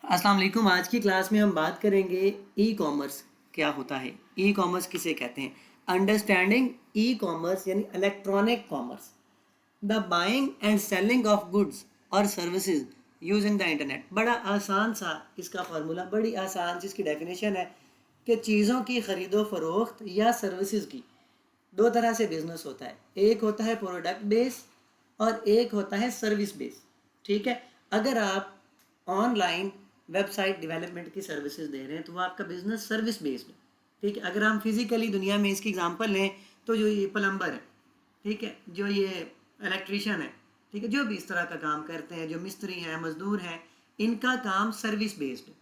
अस्सलाम वालेकुम। आज की क्लास में हम बात करेंगे ई कॉमर्स क्या होता है, ई कॉमर्स किसे कहते हैं। अंडरस्टैंडिंग ई कॉमर्स यानी electronic commerce, the buying and selling of goods और सर्विसेज यूजिंग द इंटरनेट। बड़ा आसान सा इसका फार्मूला, बड़ी आसान सी इसकी डेफिनेशन है कि चीज़ों की ख़रीदो फरोख्त या सर्विसेज की दो तरह से बिजनेस होता है। एक होता है प्रोडक्ट बेस और एक होता है सर्विस बेस। ठीक है, अगर आप ऑनलाइन वेबसाइट डेवलपमेंट की सर्विसेज दे रहे हैं तो वो आपका बिजनेस सर्विस बेस्ड है। ठीक है, अगर हम फिजिकली दुनिया में इसकी एग्जांपल लें तो जो ये प्लम्बर है, ठीक है, जो ये इलेक्ट्रीशियन है, ठीक है, जो भी इस तरह का काम करते हैं, जो मिस्त्री हैं, मजदूर हैं, इनका काम सर्विस बेस्ड है।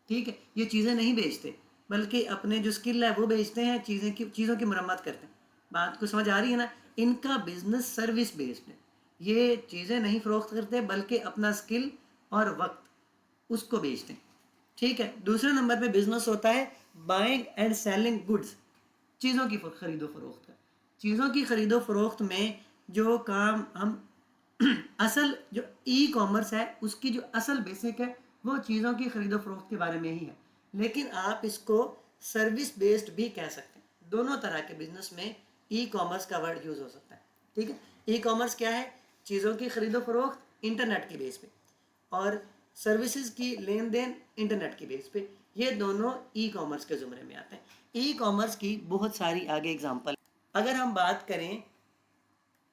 ठीक है, ये चीज़ें नहीं बेचते बल्कि अपने जो स्किल है वो बेचते हैं, चीज़ों की मरम्मत करते हैं। बात को समझ आ रही है ना। इनका बिजनेस सर्विस बेस्ड है। ये चीज़ें नहीं फरोख्त करते बल्कि अपना स्किल और वक्त उसको बेचते हैं। ठीक है, दूसरे नंबर पे बिजनेस होता है बाइंग एंड सेलिंग गुड्स, चीज़ों की खरीदो फरोख्त का। चीज़ों की खरीदो फरोख्त में जो काम हम असल जो ई कॉमर्स है उसकी जो असल बेसिक है वो चीज़ों की खरीदो फरोख्त के बारे में ही है, लेकिन आप इसको सर्विस बेस्ड भी कह सकते हैं। दोनों तरह के बिजनेस में ई कॉमर्स का वर्ड यूज़ हो सकता है। ठीक है, ई कॉमर्स क्या है? चीज़ों की खरीदो फरोख्त इंटरनेट की बेस पे और सर्विसेज की लेन देन इंटरनेट की बेस पे, ये दोनों ई कॉमर्स के ज़ुमरे में आते हैं। ई कॉमर्स की बहुत सारी आगे एग्जांपल, अगर हम बात करें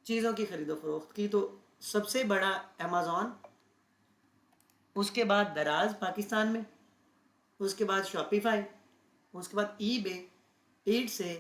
चीज़ों की खरीदो फरोख्त की तो सबसे बड़ा अमेज़ॉन, उसके बाद दराज पाकिस्तान में, उसके बाद शॉपिफाई, उसके बाद ईट से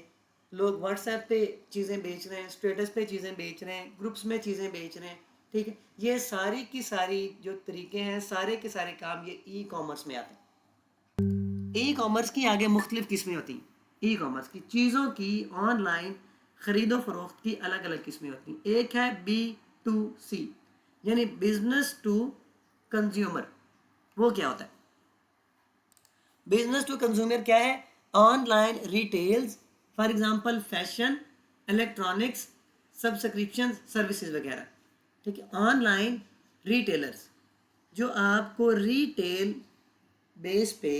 लोग व्हाट्सएप पे चीज़ें बेच रहे हैं, स्टेटस पे चीज़ें बेच रहे हैं, ग्रुप्स में चीज़ें बेच रहे हैं। ठीक है, ये सारी की सारी जो तरीके हैं, सारे के सारे काम ये ई कॉमर्स में आते हैं। ई कॉमर्स की आगे मुख्तलिफ किस्में होती हैं। ई कॉमर्स की चीज़ों की ऑनलाइन ख़रीदो फरोख्त की अलग अलग किस्में होती हैं। एक है B2C यानी बिजनेस टू कंज्यूमर। वो क्या होता है? बिजनेस टू कंज्यूमर क्या है? Online retails, for example fashion, electronics, subscription services वगैरह। ठीक है, ऑनलाइन रिटेलर्स जो आपको रिटेल बेस पे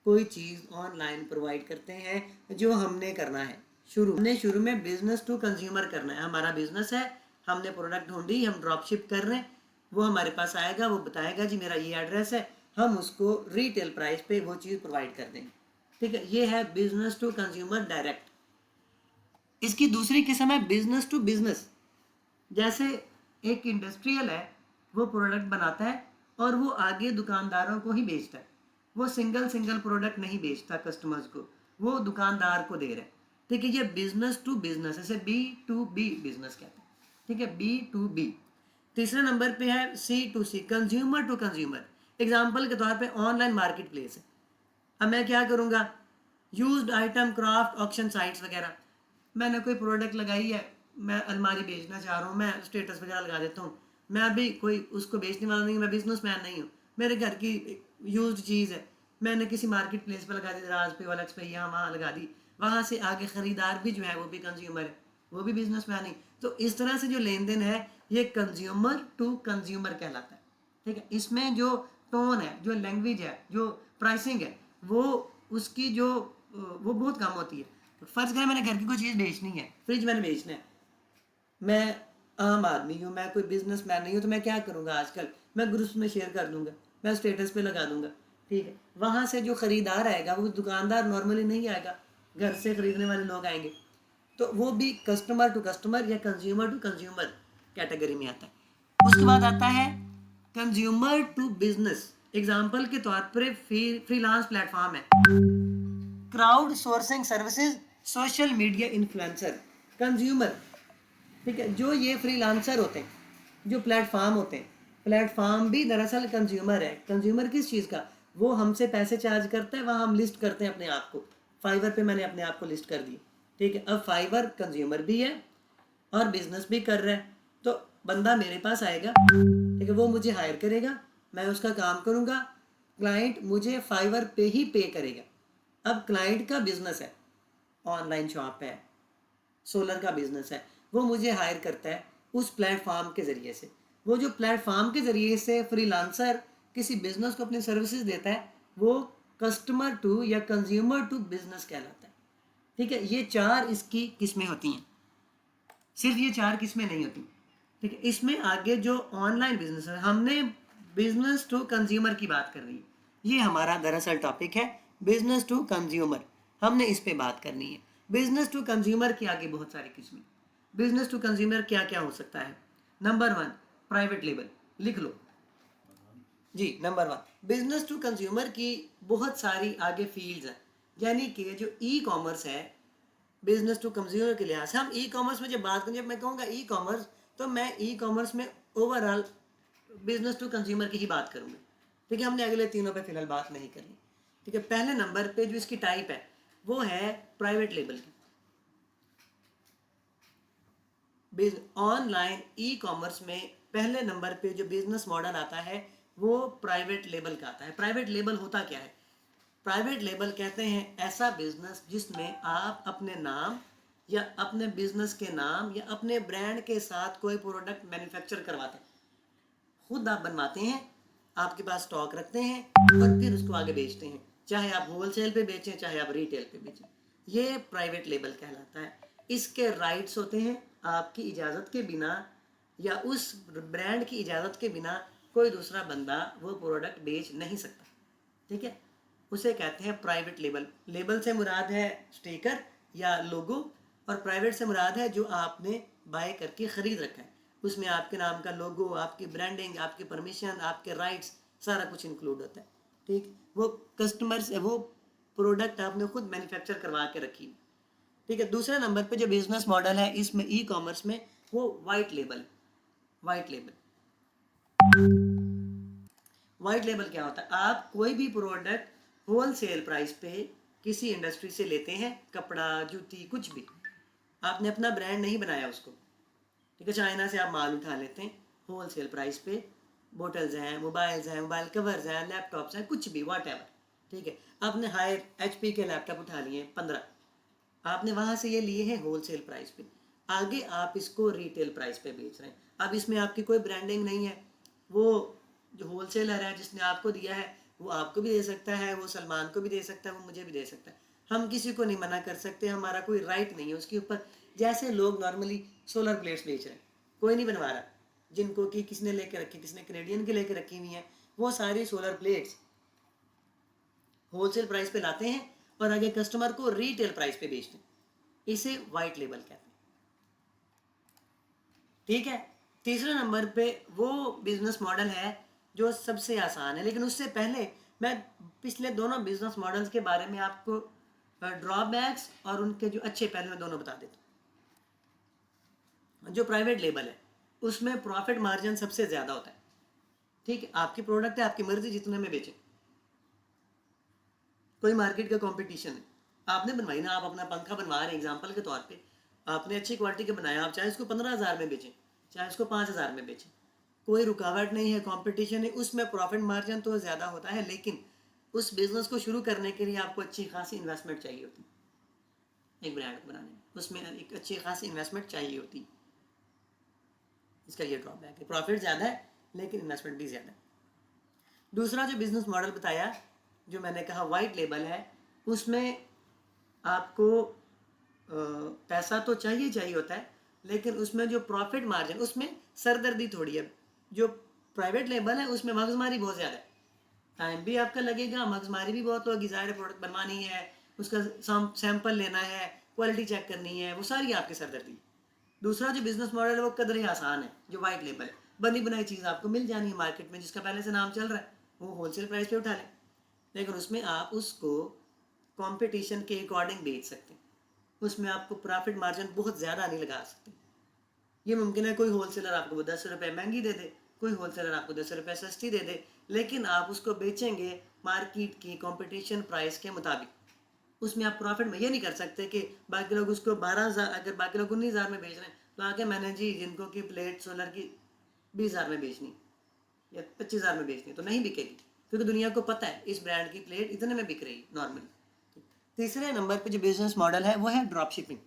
कोई चीज़ ऑनलाइन प्रोवाइड करते हैं। जो हमने करना है, शुरू में बिजनेस टू कंज्यूमर करना है। हमारा बिजनेस है, हमने प्रोडक्ट ढूंढी, हम ड्रॉप शिप कर रहे हैं, वो हमारे पास आएगा, वो बताएगा जी मेरा ये एड्रेस है, हम उसको रिटेल प्राइस पे वो चीज़ प्रोवाइड कर देंगे। ठीक है, ये है बिजनेस टू कंज्यूमर डायरेक्ट। इसकी दूसरी किस्म है बिजनेस टू बिजनेस। जैसे एक इंडस्ट्रियल है, वो प्रोडक्ट बनाता है और वो आगे दुकानदारों को ही बेचता है। वो सिंगल प्रोडक्ट नहीं बेचता कस्टमर्स को, वो दुकानदार को दे रहा है। ठीक है, ये बिजनेस टू बिजनेस, ऐसे B2B बिजनेस कहते हैं। ठीक है, B2B। तीसरे नंबर पे है C2C, consumer to consumer. Example के तौर पे ऑनलाइन मार्केट प्लेस है। अब मैं क्या करूँगा? Used item, craft, auction sites वगैरह। मैंने कोई प्रोडक्ट लगाई है, मैं अलमारी बेचना चाह रहा हूँ, मैं स्टेटस वगैरह लगा देता हूँ। मैं अभी कोई उसको बेचने वाला नहीं हूँ, मैं बिजनेसमैन नहीं हूँ। मेरे घर की यूज्ड चीज़ है, मैंने किसी मार्केट प्लेस पर लगा दी, दराज पे, ओएलएक्स पे, यहाँ वहाँ लगा दी। वहाँ से आगे ख़रीदार भी जो है वो भी कंज्यूमर है, वो भी बिजनेसमैन नहीं। तो इस तरह से जो लेन देन है ये कंज्यूमर टू कंज्यूमर कहलाता है। ठीक है, इसमें जो टोन है, जो लैंग्वेज है, जो प्राइसिंग है, वो उसकी जो वो बहुत कम होती है। फर्ज करें मैंने घर की कोई चीज़ बेचनी है, फ्रिज मैंने बेचना है, मैं आम आदमी हूँ, मैं कोई बिजनेसमैन नहीं हूँ, तो मैं क्या करूँगा? आजकल मैं ग्रुप्स में शेयर कर दूंगा, मैं स्टेटस पे लगा दूंगा। ठीक है, वहाँ से जो ख़रीदार आएगा वो दुकानदार नॉर्मली नहीं आएगा, घर से ख़रीदने वाले लोग आएंगे, तो वो भी कस्टमर टू कस्टमर या कंज्यूमर टू कंज्यूमर कैटेगरी में आता है। उसके बाद आता है कंज्यूमर टू बिजनेस। एग्जाम्पल के तौर पर फ्रीलांस प्लेटफॉर्म है, crowd sourcing services, social media influencer, consumer. ठीक है, जो ये फ्रीलांसर होते हैं, जो प्लेटफॉर्म होते हैं, प्लेटफॉर्म भी दरअसल कंज्यूमर है। कंज्यूमर किस चीज़ का? वो हमसे पैसे चार्ज करता है, वहाँ हम लिस्ट करते हैं अपने आप को। फाइवर पे मैंने अपने आप को लिस्ट कर दी। ठीक है, अब फाइवर कंज्यूमर भी है और बिजनेस भी कर रहा है, तो बंदा मेरे पास आएगा, ठीक है, वो मुझे हायर करेगा, मैं उसका काम करूँगा, क्लाइंट मुझे फाइवर पे ही पे करेगा। अब क्लाइंट का बिजनेस है, ऑनलाइन शॉप है, सोलर का बिजनेस है, वो मुझे हायर करता है उस प्लेटफॉर्म के ज़रिए से। वो जो प्लेटफॉर्म के ज़रिए से फ्रीलांसर किसी बिजनेस को अपनी सर्विसेज देता है वो कस्टमर टू या कंज्यूमर टू बिजनेस कहलाता है। ठीक है, ये 4 इसकी किस्में होती हैं, सिर्फ ये 4 किस्में नहीं होती। ठीक है, इसमें आगे जो ऑनलाइन बिजनेस है, हमने बिजनेस टू कंज्यूमर की बात कर रही है, ये हमारा दरअसल टॉपिक है बिजनेस टू कंज्यूमर, हमने इस पे बात करनी है। बिजनेस टू कंज्यूमर की आगे बहुत सारी किस्में। बिजनेस टू कंज्यूमर क्या क्या हो सकता है? नंबर 1 प्राइवेट लेबल, लिख लो जी। नंबर 1 बिजनेस टू कंज्यूमर की बहुत सारी आगे फील्ड्स हैं, यानी कि जो ई कॉमर्स है बिजनेस टू कंज्यूमर के लिहाज से, हम ई कॉमर्स में जब बात करें, जब मैं कहूँगा ई कॉमर्स तो मैं ई कॉमर्स में ओवरऑल बिजनेस टू कंज्यूमर की ही बात करूँगा। ठीक है, हमने अगले तीनों पे फिलहाल बात नहीं करनी। ठीक है, पहले नंबर पे जो इसकी टाइप है वो है प्राइवेट लेबल की। ऑनलाइन ई कॉमर्स में पहले नंबर पे जो बिजनेस मॉडल आता है वो प्राइवेट लेबल का आता है। प्राइवेट लेबल होता क्या है? प्राइवेट लेबल कहते हैं ऐसा बिजनेस जिसमें आप अपने नाम या अपने बिजनेस के नाम या अपने ब्रांड के साथ कोई प्रोडक्ट मैन्युफैक्चर करवाते हैं, खुद आप बनवाते हैं, आपके पास स्टॉक रखते हैं और फिर उसको आगे बेचते हैं, चाहे आप होलसेल पे बेचें चाहे आप रिटेल पे बेचें। ये प्राइवेट लेबल कहलाता है। इसके राइट्स होते हैं, आपकी इजाज़त के बिना या उस ब्रांड की इजाज़त के बिना कोई दूसरा बंदा वो प्रोडक्ट बेच नहीं सकता। ठीक है, उसे कहते हैं प्राइवेट लेबल। लेबल से मुराद है स्टिकर या लोगो, और प्राइवेट से मुराद है जो आपने बाय करके ख़रीद रखा है, उसमें आपके नाम का लोगो, आपकी ब्रांडिंग, आपकी परमिशन, आपके राइट्स, सारा कुछ इंक्लूड होता है। ठीक, वो कस्टमर से वो प्रोडक्ट आपने खुद मैन्युफैक्चर करवा के रखी। ठीक है, दूसरे नंबर पे जो बिजनेस मॉडल है इसमें ई कॉमर्स में वो white label. White label, white label क्या होता है? आप कोई भी प्रोडक्ट होलसेल प्राइस पे किसी इंडस्ट्री से लेते हैं, कपड़ा, जूती, कुछ भी, आपने अपना ब्रांड नहीं बनाया उसको। ठीक है, चाइना से आप माल उठा लेते हैं होलसेल प्राइस पे, बोटल्स हैं, मोबाइल कवर्स हैं, लैपटॉप्स हैं, कुछ भी वाट एवर। ठीक है, आपने हायर HP के लैपटॉप उठा लिए 15, आपने वहाँ से ये लिए हैं होलसेल प्राइस पे, आगे आप इसको रिटेल प्राइस पे बेच रहे हैं। अब इसमें आपकी कोई ब्रांडिंग नहीं है, वो जो होलसेलर है जिसने आपको दिया है वो आपको भी दे सकता है, वो सलमान को भी दे सकता है, वो मुझे भी दे सकता है, हम किसी को नहीं मना कर सकते, हमारा कोई राइट नहीं है उसके ऊपर। जैसे लोग नॉर्मली सोलर प्लेट्स बेच रहे हैं, कोई नहीं बनवा रहा, जिनको कि किसने लेके रखी, किसने कैनेडियन के लेके रखी हुई हैं, वो सारी सोलर प्लेट्स होलसेल प्राइस पे लाते हैं और आगे कस्टमर को रिटेल प्राइस पे बेचते हैं, इसे वाइट लेबल कहते हैं। ठीक है, तीसरे नंबर पे वो बिजनेस मॉडल है जो सबसे आसान है, लेकिन उससे पहले मैं पिछले दोनों बिजनेस मॉडल्स के बारे में आपको ड्रॉबैक्स और उनके जो अच्छे पहलू दोनों बता देता हूँ। जो प्राइवेट लेबल है उसमें प्रॉफिट मार्जिन सबसे ज़्यादा होता है। ठीक है, आपकी प्रोडक्ट है, आपकी मर्जी जितने में बेचें, कोई मार्केट का कंपटीशन है, आपने बनवाई ना, आप अपना पंखा बनवा रहे हैं एग्जांपल के तौर पे, आपने अच्छी क्वालिटी का बनाया, आप चाहे इसको 15,000 में बेचें चाहे इसको 5,000 में बेचें, कोई रुकावट नहीं है, कंपटीशन है, उसमें प्रॉफिट मार्जिन तो ज़्यादा होता है, लेकिन उस बिज़नेस को शुरू करने के लिए आपको अच्छी खासी इन्वेस्टमेंट चाहिए होती है। एक ब्रांड बनाने में उसमें एक अच्छी खासी इन्वेस्टमेंट चाहिए होती है, इसका ये ड्रॉबैक है, प्रॉफिट ज़्यादा है लेकिन इन्वेस्टमेंट भी ज़्यादा है। दूसरा जो बिज़नेस मॉडल बताया जो मैंने कहा वाइट लेबल है, उसमें आपको पैसा तो चाहिए होता है, लेकिन उसमें जो प्रॉफिट मार्जिन, उसमें सरदर्दी थोड़ी है। जो प्राइवेट लेबल है उसमें मगजमारी बहुत ज़्यादा है, टाइम भी आपका लगेगा, मगजमारी भी बहुत होगी, ज़ाहिर प्रोडक्ट बनवानी है, उसका सैंपल लेना है, क्वालिटी चेक करनी है, वो सारी आपकी सरदर्दी। दूसरा जो बिजनेस मॉडल है वो कदर ही आसान है, जो वाइट लेबल है, बनी बनाई चीज़ आपको मिल जानी है मार्केट में, जिसका पहले से नाम चल रहा है वो होलसेल प्राइस पे उठा लें, लेकिन उसमें आप उसको कंपटीशन के अकॉर्डिंग बेच सकते हैं, उसमें आपको प्रॉफिट मार्जिन बहुत ज़्यादा नहीं लगा सकते। ये मुमकिन है कोई होलसेलर आपको 10 रुपये महंगी दे दे, कोई होलसेलर आपको 10 रुपये सस्ती दे दे, लेकिन आप उसको बेचेंगे मार्केट की कंपटीशन प्राइस के मुताबिक, उसमें आप प्रॉफिट में ये नहीं कर सकते कि बाकी लोग उसको 12,000, अगर बाकी लोग 19,000 में बेच रहे हैं तो आके मैंने जी जिनको की प्लेट सोलर की 20,000 में बेचनी या 25,000 में बेचनी तो नहीं बिकेगी, क्योंकि दुनिया को पता है इस ब्रांड की प्लेट इतने में बिक रही है नॉर्मली। तीसरे नंबर पे जो बिजनेस मॉडल है वो है ड्रॉप शिपिंग।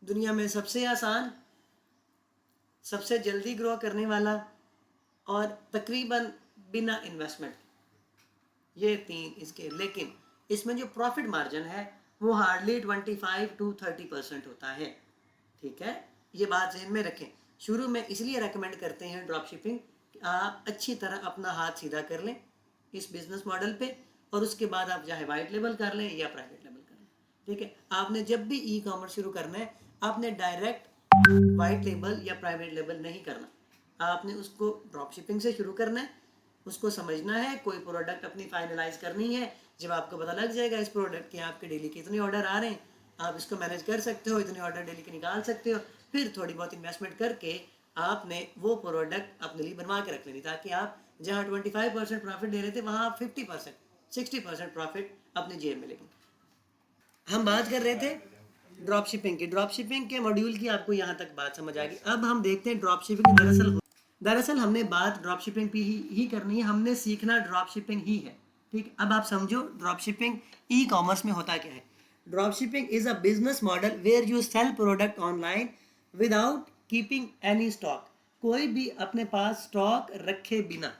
दुनिया में सबसे आसान, सबसे जल्दी ग्रो करने वाला और तकरीबन बिना इन्वेस्टमेंट। ये 3 इसके, लेकिन इसमें जो प्रॉफिट मार्जिन है वो हार्डली 25 to 30% होता है। ठीक है, ये बात ध्यान में रखें। शुरू में इसलिए रेकमेंड करते हैं ड्रॉप शिपिंग कि आप अच्छी तरह अपना हाथ सीधा कर लें इस बिजनेस मॉडल पे, और उसके बाद आप चाहे वाइट लेबल कर लें या प्राइवेट लेबल कर लें। ठीक है, आपने जब भी ई कॉमर्स शुरू करना है आपने डायरेक्ट वाइट लेबल या प्राइवेट लेबल नहीं करना, आपने उसको ड्रॉप शिपिंग से शुरू करना है। उसको समझना है, कोई प्रोडक्ट अपनी फाइनलाइज करनी है। जब आपको पता लग जाएगा इस प्रोडक्ट के आपके डेली के इतने ऑर्डर आ रहे हैं, आप इसको मैनेज कर सकते हो, इतने ऑर्डर डेली के निकाल सकते हो, फिर थोड़ी बहुत इन्वेस्टमेंट करके आपने वो प्रोडक्ट अपने लिए बनवा के रख लेनी, ताकि आप जहाँ 25% प्रॉफिट दे रहे थे वहाँ आप 50% 60% प्रॉफिट अपनी जेब में लेंगे। हम बात कर रहे थे ड्रॉप शिपिंग की, ड्रॉप शिपिंग के मॉड्यूल की आपको यहाँ तक बात समझ आ गई। अब हम देखते हैं ड्रॉप शिपिंग दरअसल हमने बात ड्रॉप शिपिंग पे ही करनी है, हमने सीखना ड्रॉप शिपिंग ही है। ठीक, अब आप समझो ड्रॉप शिपिंग ई कॉमर्स में होता क्या है। Drop shipping is a business model where you sell product online without keeping any stock. कोई भी अपने पास स्टॉक रखे बिना,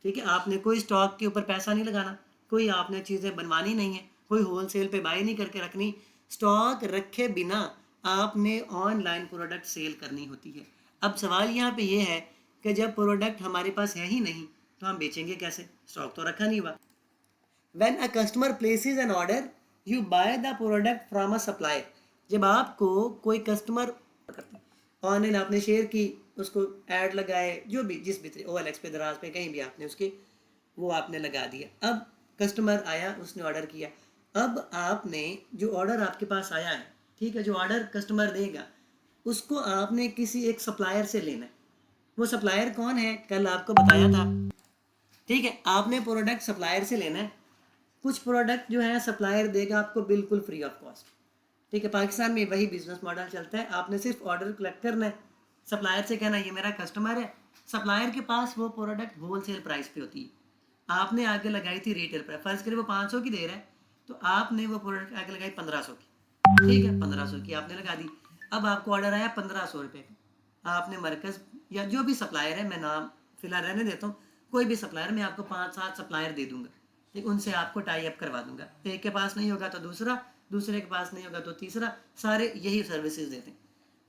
ठीक है, आपने कोई स्टॉक के ऊपर पैसा नहीं लगाना, कोई आपने चीज़ें बनवानी नहीं है, कोई होल सेल पे बाय नहीं करके रखनी, स्टॉक रखे बिना आपने ऑनलाइन प्रोडक्ट सेल करनी होती है। अब सवाल यहाँ पे ये है कि जब प्रोडक्ट हमारे पास है ही नहीं तो हम बेचेंगे कैसे, स्टॉक तो रखा नहीं हुआ। When a customer places an order, you buy the product from a supplier. जब आपको कोई कस्टमर ऑनलाइन आपने शेयर की, उसको ऐड लगाए, जो भी जिस भी OLX पे, दराज पे, कहीं भी आपने उसकी वो आपने लगा दिया। अब कस्टमर आया, उसने ऑर्डर किया। अब आपने जो ऑर्डर आपके पास आया है, ठीक है, जो ऑर्डर कस्टमर देगा उसको आपने किसी एक सप्लायर से लेना है। वो सप्लायर कौन है, कल आपको बताया था। ठीक है, आपने प्रोडक्ट सप्लायर से लेना है। कुछ प्रोडक्ट जो है सप्लायर देगा आपको बिल्कुल फ्री ऑफ कॉस्ट। ठीक है, पाकिस्तान में वही बिजनेस मॉडल चलता है। आपने सिर्फ ऑर्डर कलेक्ट करना है, सप्लायर से कहना ये मेरा कस्टमर है, सप्लायर के पास वो प्रोडक्ट होल सेल प्राइस पे होती है। आपने आगे लगाई थी रिटेल प्राइस, फर्ज करें वो 500 की दे रहा है, तो आपने वो प्रोडक्ट आगे लगाई 1500 की। ठीक है, 1500 की आपने लगा दी। अब आपको ऑर्डर आया 1500 रुपये का। आपने मरकज़ या जो भी सप्लायर है, मैं नाम फिलहाल रहने देता हूँ, कोई भी सप्लायर, मैं आपको 5-7 सप्लायर दे दूंगा। ठीक, उनसे आपको टाई अप करवा दूंगा। एक के पास नहीं होगा तो दूसरा, दूसरे के पास नहीं होगा तो तीसरा, सारे यही सर्विसेज देते हैं।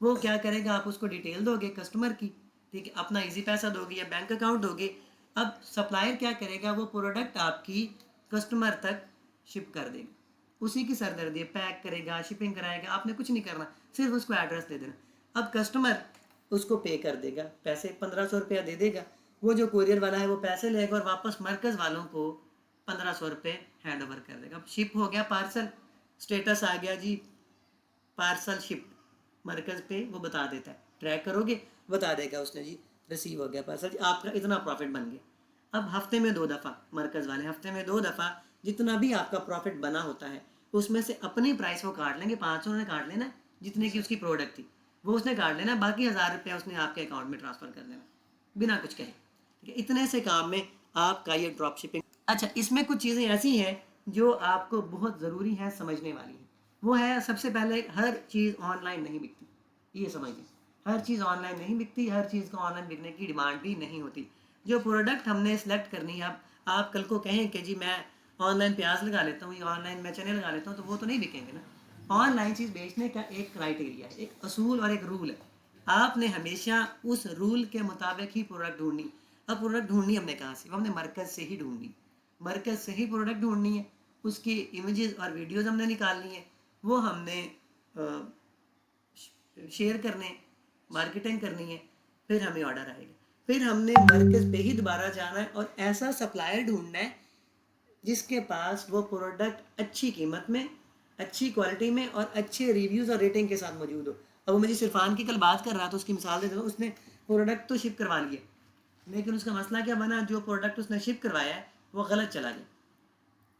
वो क्या करेगा, आप उसको डिटेल दोगे कस्टमर की, ठीक है, अपना इजी पैसा दोगे या बैंक अकाउंट दोगे। अब सप्लायर क्या करेगा, वो प्रोडक्ट आपकी कस्टमर तक शिप कर देगा, उसी की सरदर्दी है, पैक करेगा, शिपिंग कराएगा, आपने कुछ नहीं करना, सिर्फ उसको एड्रेस दे देना। अब कस्टमर उसको पे कर देगा, पैसे 1500 रुपया दे देगा, वो जो कोरियर वाला है वो पैसे लेगा और वापस मरकज़ वालों को 1500 रुपये हैंड ओवर कर देगा। अब शिप हो गया पार्सल, स्टेटस आ गया जी पार्सल शिप, मरकज़ पे वो बता देता है, ट्रैक करोगे बता देगा उसने जी रिसीव हो गया पार्सल जी, आपका इतना प्रॉफिट बन गया। अब हफ्ते में 2 दफ़ा, मरकज़ वाले हफ्ते में 2 दफ़ा जितना भी आपका प्रॉफिट बना होता है उसमें से अपनी प्राइस वो काट लेंगे। 500 ने काट लेना, जितने की उसकी प्रोडक्ट थी वो उसने काट लेना, बाकी 1000 रुपया उसने आपके अकाउंट में ट्रांसफ़र कर देना बिना कुछ कहे। ठीक है, इतने से काम में आपका ये ड्रॉप शिपिंग। अच्छा, इसमें कुछ चीज़ें ऐसी हैं जो आपको बहुत ज़रूरी है समझने वाली है। वो है, सबसे पहले हर चीज़ ऑनलाइन नहीं बिकती, ये समझिए, हर चीज़ ऑनलाइन नहीं बिकती, हर चीज़ को ऑनलाइन बिकने की डिमांड भी नहीं होती। जो प्रोडक्ट हमने सेलेक्ट करनी है, अब आप कल को कहें कि जी मैं ऑनलाइन प्याज लगा लेता हूँ या ऑनलाइन मैं चने लगा लेता हूँ, तो वो तो नहीं बिकेंगे ना। ऑनलाइन चीज़ बेचने का एक क्राइटेरिया है, एक असूल और एक रूल है। आपने हमेशा उस रूल के मुताबिक ही प्रोडक्ट ढूंढनी। अब प्रोडक्ट ढूंढनी हमने कहाँ से, हमने मरकज़ से ही ढूंढनी, मरकज़ से ही प्रोडक्ट ढूंढनी है, उसकी इमेजेस और वीडियोज़ हमने निकालनी है, वो हमने शेयर करने, मार्केटिंग करनी है, फिर हमें ऑर्डर आएगा, फिर हमने मरकज़ पे ही दोबारा जाना है और ऐसा सप्लायर ढूंढना है जिसके पास वो प्रोडक्ट अच्छी कीमत में, अच्छी क्वालिटी में और अच्छे रिव्यूज़ और रेटिंग के साथ मौजूद हो। अब वो मुझे सिरफान की कल बात कर रहा था, उसकी मिसाल दे दूँ, उसने प्रोडक्ट तो शिप करवा लिया, लेकिन उसका मसला क्या बना, जो प्रोडक्ट उसने शिप करवाया है वो गलत चला गया।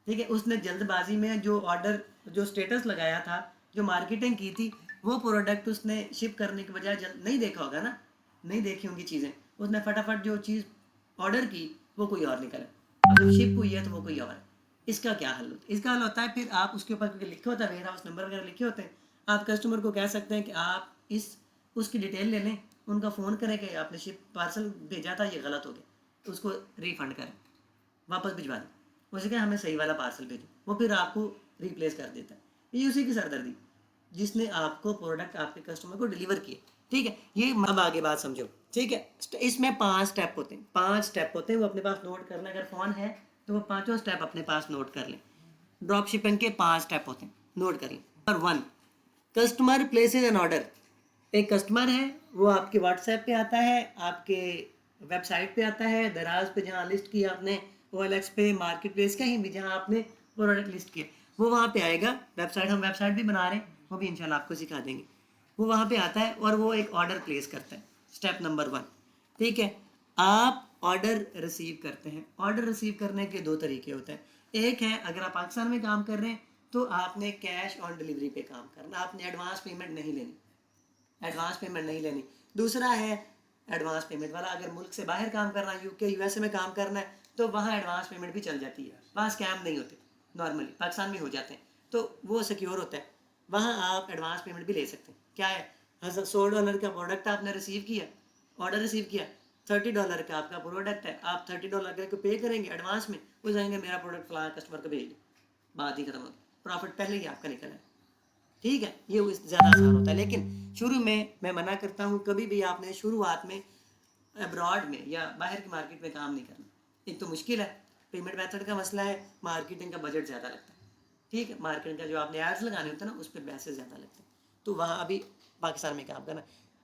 ठीक है, उसने जल्दबाजी में जो ऑर्डर, जो स्टेटस लगाया था, जो मार्केटिंग की थी, वो प्रोडक्ट उसने शिप करने के बजाय नहीं देखा होगा ना, नहीं देखी होंगी चीज़ें, उसने फटाफट जो चीज़ ऑर्डर की वो कोई और निकला। अब जब शिप हुई है तो वो कोई और है। इसका क्या हल होता है, इसका हल होता है, फिर आप उसके ऊपर क्योंकि लिखे होता है वेयर हाउस नंबर वगैरह लिखे होते हैं, आप कस्टमर को कह सकते हैं कि आप उसकी डिटेल ले लें, उनका फ़ोन करें कि आपने शिप पार्सल भेजा था, ये गलत हो गया, उसको रिफंड करें, वापस भिजवा दें। उसे कहें हमें सही वाला पार्सल भेजो, वो फिर आपको रिप्लेस कर देता है। ये उसी की सरदर्दी जिसने आपको प्रोडक्ट आपके कस्टमर को डिलीवर किए। ठीक है, ये अब आगे बात समझो। ठीक है, इसमें 5 स्टेप होते हैं, 5 स्टेप होते हैं, वो अपने पास नोट करना। अगर फ़ोन है तो वो 5 स्टेप अपने पास नोट कर लें। ड्रॉप शिपिंग के 5 स्टेप होते हैं, नोट कर लें। Number 1, customer places an order. एक कस्टमर है, वो आपके व्हाट्सएप पे आता है, आपके वेबसाइट पे आता है, दराज पे जहाँ लिस्ट किया आपने, OLX पे, मार्केट प्लेस, कहीं भी जहाँ आपने प्रोडक्ट लिस्ट किया, वो वहाँ पे आएगा। वेबसाइट, हम वेबसाइट भी बना रहे हैं, वो भी इंशाल्लाह आपको सिखा देंगे। वो वहाँ पे आता है और वो एक ऑर्डर प्लेस करता है। Step number 1। ठीक है, आप ऑर्डर रिसीव करते हैं। ऑर्डर रिसीव करने के 2 तरीके होते हैं। एक है, अगर आप पाकिस्तान में काम कर रहे हैं तो आपने कैश ऑन डिलीवरी पे काम करना, आपने एडवांस पेमेंट नहीं लेनी, एडवांस पेमेंट नहीं लेनी। दूसरा है एडवांस पेमेंट वाला, अगर मुल्क से बाहर काम करना है, UK USA में काम करना है, तो वहाँ एडवांस पेमेंट भी चल जाती है, वहाँ स्कैम नहीं होते, नॉर्मली पाकिस्तान में हो जाते हैं, तो वो सिक्योर होता है, वहाँ आप एडवांस पेमेंट भी ले सकते हैं। क्या है, $100 का प्रोडक्ट आपने रिसीव किया, ऑर्डर रिसीव किया, $30 का आपका प्रोडक्ट है, आप $30 को पे करेंगे एडवांस में, वो जाएंगे मेरा प्रोडक्ट फलाना कस्टमर को भेज दो, बात ही खत्म होगी, प्रॉफिट पहले ही आपका निकला है। ठीक है, ये ज़्यादा आसान होता है। लेकिन शुरू में मैं मना करता हूँ, कभी भी आपने शुरुआत में अब्रॉड में या बाहर की मार्केट में काम नहीं करना। एक तो मुश्किल है, पेमेंट मेथड का मसला है, मार्केटिंग का बजट ज़्यादा लगता है। ठीक है, मार्केटिंग का जो आपने एड्स लगाने होते हैं ना, उस पर पैसे ज़्यादा लगते हैं, तो वहाँ अभी पाकिस्तान में काम करना।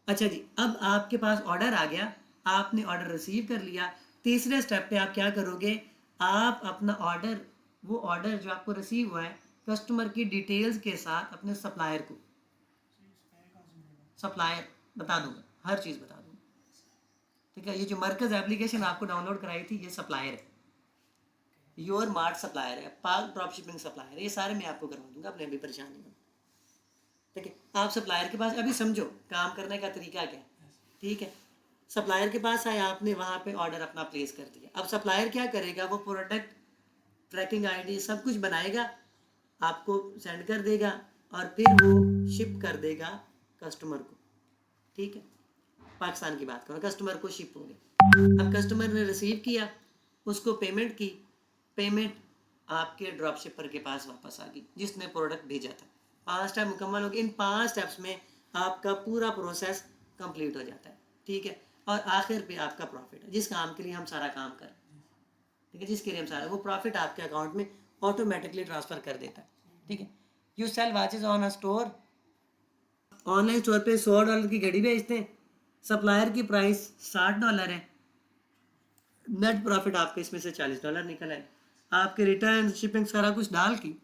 अच्छा जी, अब आपके पास ऑर्डर आ गया, आपने ऑर्डर रिसीव कर लिया। तीसरे स्टेप पे आप क्या करोगे, आप अपना ऑर्डर, वो ऑर्डर जो आपको रिसीव हुआ है, कस्टमर की डिटेल्स के साथ अपने सप्लायर को, सप्लायर बता दूंगा, हर चीज़ बता दूंगा। ठीक है, ये जो मरकज़ एप्लीकेशन आपको डाउनलोड कराई थी, ये सप्लायर है, योर मार्ट सप्लायर है, पाक ड्रॉप शिपिंग सप्लायर है, ये सारे मैं आपको करवा दूंगा, अपने अभी परेशान नहीं होना। ठीक है, आप सप्लायर के पास अभी समझो काम करने का तरीका क्या है। ठीक है, सप्लायर के पास आए, आपने वहाँ पे ऑर्डर अपना प्लेस कर दिया। अब सप्लायर क्या करेगा, वो प्रोडक्ट ट्रैकिंग ID सब कुछ बनाएगा, आपको सेंड कर देगा और फिर वो शिप कर देगा कस्टमर को। ठीक है, पाकिस्तान की बात करो, कस्टमर को शिप हो गया। अब कस्टमर ने रिसीव किया, उसको पेमेंट की, पेमेंट आपके ड्रॉप शिपर के पास वापस आ गई जिसने प्रोडक्ट भेजा था। 5 स्टेप मुकम्मल हो गए। इन 5 स्टेप्स में आपका पूरा प्रोसेस कंप्लीट हो जाता है। ठीक है, और आखिर पे आपका प्रॉफिट है, जिस काम के लिए हम सारा काम कर रहे हैं। ठीक है, जिसके लिए हम सारा, वो प्रॉफिट आपके अकाउंट में ऑटोमेटिकली ट्रांसफ़र कर देता है। ठीक है, you sell watches on a store, online store पे $100 की घड़ी बेचते हैं, सप्लायर की प्राइस $60 है, नेट प्रॉफिट आपके इसमें से $40 निकल है। आपके रिटर्न शिपिंग सारा कुछ डाल की,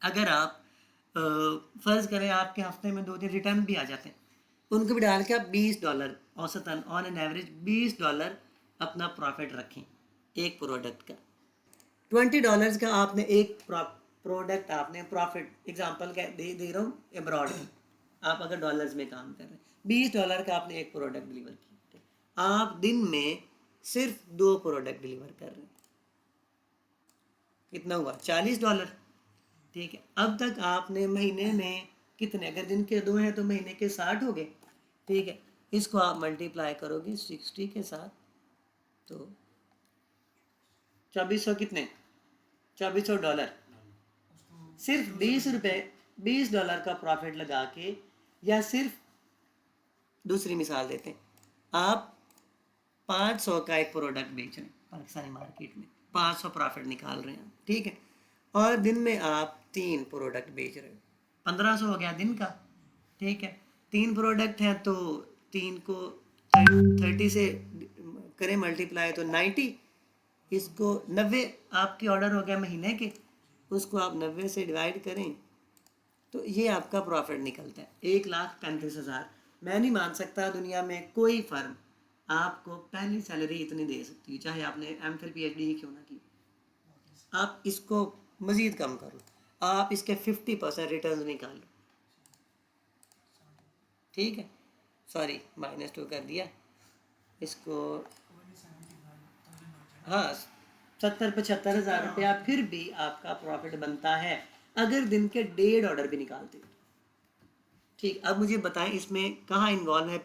अगर आप फ़र्ज़ करें आपके हफ्ते में 2 दिन रिटर्न भी आ जाते हैं, उनको भी डाल के आप $20 औसतन ऑन एन एवरेज $20 अपना प्रॉफिट रखें एक प्रोडक्ट का। $20 का आपने एक प्रोडक्ट आपने प्रॉफिट, एग्जांपल का दे रहा हूँ एब्रॉड में, आप अगर डॉलर्स में काम कर रहे हैं, $20 का आपने एक प्रोडक्ट डिलीवर किया, आप दिन में सिर्फ 2 प्रोडक्ट डिलीवर कर रहे हैं, कितना हुआ, $40। ठीक है, अब तक आपने महीने में कितने, अगर दिन के 2 हैं तो महीने के 60 हो गए। ठीक है, इसको आप मल्टीप्लाई करोगे 60 के साथ, तो 2400 कितने, $2400। सिर्फ $20 $20 का प्रॉफिट लगा के, या सिर्फ दूसरी मिसाल देते हैं, आप 500 का एक प्रोडक्ट बेच रहे हैं पाकिस्तानी मार्केट में, 500 प्रॉफिट निकाल रहे हैं। ठीक है, और दिन में आप 3 प्रोडक्ट बेच रहे हो, 1500 हो गया दिन का। ठीक है, 3 प्रोडक्ट हैं तो 3 को 30 से करें मल्टीप्लाई, तो 90, इसको 90 आपके ऑर्डर हो गया महीने के, उसको आप 90 से डिवाइड करें तो ये आपका प्रॉफिट निकलता है 1,35,000। मैं नहीं मान सकता दुनिया में कोई फर्म आपको पहली सैलरी इतनी दे सकती है, चाहे आपने MPhil PhD ही क्यों ना की। आप इसको मज़ीद कम करो, आप इसके 50% रिटर्न निकाल लो। ठीक है, सॉरी -2 कर दिया इसको, हाँ 70-75 हज़ार रुपया फिर भी आपका प्रॉफिट बनता है अगर दिन के 1.5 ऑर्डर भी निकालते हो। ठीक, अब मुझे बताएं इसमें कहाँ इन्वॉल्व है